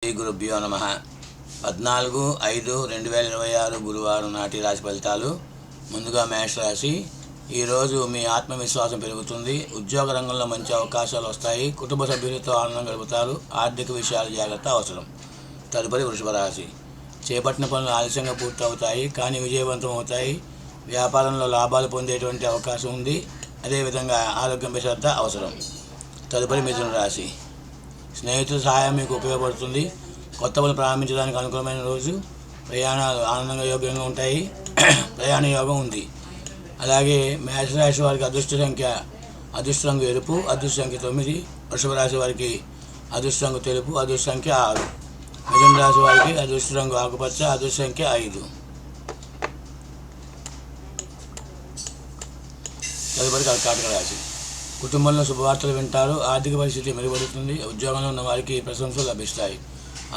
శ్రీ గురుభ్యో నమః 14/5/2026 గురువారం నాటి రాశి ఫలితాలు. ముందుగా మేష రాశి. ఈరోజు మీ ఆత్మవిశ్వాసం పెరుగుతుంది. ఉద్యోగ రంగంలో మంచి అవకాశాలు వస్తాయి. కుటుంబ సభ్యులతో ఆనందం గడుపుతారు. ఆర్థిక విషయాలు జాగ్రత్త అవసరం. తదుపరి వృషభ రాశి. చేపట్టిన పనులు ఆలస్యంగా పూర్తవుతాయి కానీ విజయవంతం అవుతాయి. వ్యాపారంలో లాభాలు పొందేటువంటి అవకాశం ఉంది. అదేవిధంగా ఆరోగ్యంపై శ్రద్ధ అవసరం. తదుపరి మిథున రాశి. స్నేహితుల సహాయం మీకు ఉపయోగపడుతుంది. కొత్త పనులు ప్రారంభించడానికి అనుకూలమైన రోజు. ప్రయాణాలు ఆనందంగా యోగ్యంగా ఉంటాయి. ప్రయాణ యోగం ఉంది. అలాగే మేషరాశి వారికి అదృష్ట రంగు ఎరుపు, అదృష్ట సంఖ్య 9. వృషభ రాశి వారికి అదృష్ట రంగు తెలుపు, అదృష్ట సంఖ్య 6. మిథున రాశి వారికి అదృష్ట రంగు ఆకుపచ్చ, అదృష్ట సంఖ్య 5. తదుపరి కర్కాటక రాశి. కుటుంబంలో శుభవార్తలు వింటారు. ఆర్థిక పరిస్థితి మెరుగుపడుతుంది. ఉద్యోగంలో ఉన్న వారికి ప్రశంసలు లభిస్తాయి.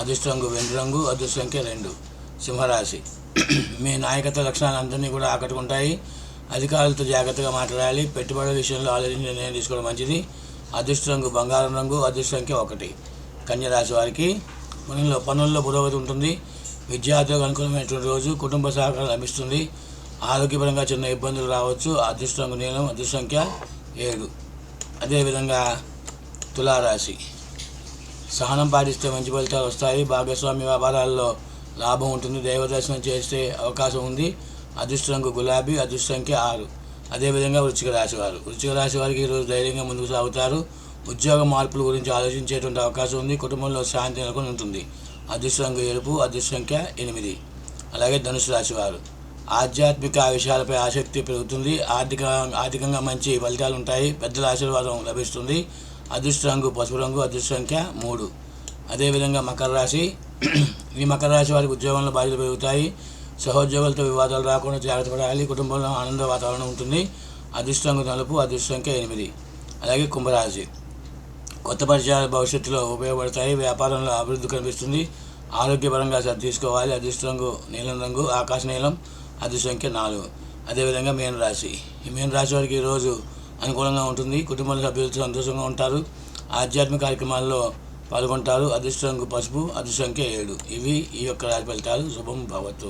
అదృష్ట రంగు వెండి రంగు, అదృష్ట సంఖ్య 2. సింహరాశి. మీ నాయకత్వ లక్షణాలందరినీ కూడా ఆకట్టుకుంటాయి. అధికారులతో జాగ్రత్తగా మాట్లాడాలి. పెట్టుబడుల విషయంలో ఆలోచించి నిర్ణయం తీసుకోవడం మంచిది. అదృష్ట రంగు బంగారం రంగు, అదృష్ట సంఖ్య 1. కన్యరాశి వారికి పనుల్లో పురోగతి ఉంటుంది. విద్యార్థులకు అనుకూలమైనటువంటి రోజు. కుటుంబ సహకారం లభిస్తుంది. ఆరోగ్యపరంగా చిన్న ఇబ్బందులు రావచ్చు. అదృష్ట రంగు నీలం, అదృష్ట సంఖ్య 7. అదేవిధంగా తులారాశి. సహనం పాటిస్తే మంచి ఫలితాలు వస్తాయి. భాగస్వామ్య వ్యాపారాల్లో లాభం ఉంటుంది. దైవదర్శనం చేసే అవకాశం ఉంది. అదృష్ట రంగు గులాబీ, అదృష్ట సంఖ్య 6. అదేవిధంగా వృశ్చిక రాశి వారికి ఈరోజు ధైర్యంగా ముందుకు సాగుతారు. ఉద్యోగ మార్పుల గురించి ఆలోచించేటువంటి అవకాశం ఉంది. కుటుంబంలో శాంతి నెలకొని ఉంటుంది. అదృష్ట రంగు ఎరుపు, అదృష్ట సంఖ్య 8. అలాగే ధనుసు రాశి వారు. ఆధ్యాత్మిక విషయాలపై ఆసక్తి పెరుగుతుంది. ఆర్థికంగా మంచి ఫలితాలు ఉంటాయి. పెద్దల ఆశీర్వాదం లభిస్తుంది. అదృష్ట రంగు పసుపు రంగు, అదృష్ట సంఖ్య 3. అదేవిధంగా మకర రాశి. ఈ మకర రాశి వారికి ఉద్యోగంలో బాధ్యతలు పెరుగుతాయి. సహోద్యోగులతో వివాదాలు రాకుండా జాగ్రత్త పడాలి. కుటుంబంలో ఆనంద వాతావరణం ఉంటుంది. అదృష్ట రంగు నలుపు, అదృష్ట సంఖ్య 8. అలాగే కుంభరాశి. కొత్త పరిచయాలు భవిష్యత్తులో ఉపయోగపడతాయి. వ్యాపారంలో అభివృద్ధి కనిపిస్తుంది. ఆరోగ్యపరంగా శ్రద్ధ తీసుకోవాలి. అదృష్ట రంగు నీలం రంగు, ఆకాశ నీలం, అదృష్ట సంఖ్య 4. అదేవిధంగా మీన రాశి. ఈ మీన రాశి వారికి ఈరోజు అనుకూలంగా ఉంటుంది. కుటుంబ సభ్యులతో సంతోషంగా ఉంటారు. ఆధ్యాత్మిక కార్యక్రమాల్లో పాల్గొంటారు. అదృష్ట రంగు పసుపు, అదృష్ట సంఖ్య 7. ఇవి ఈ యొక్క రాశి ఫలితాలు. శుభం భవతు.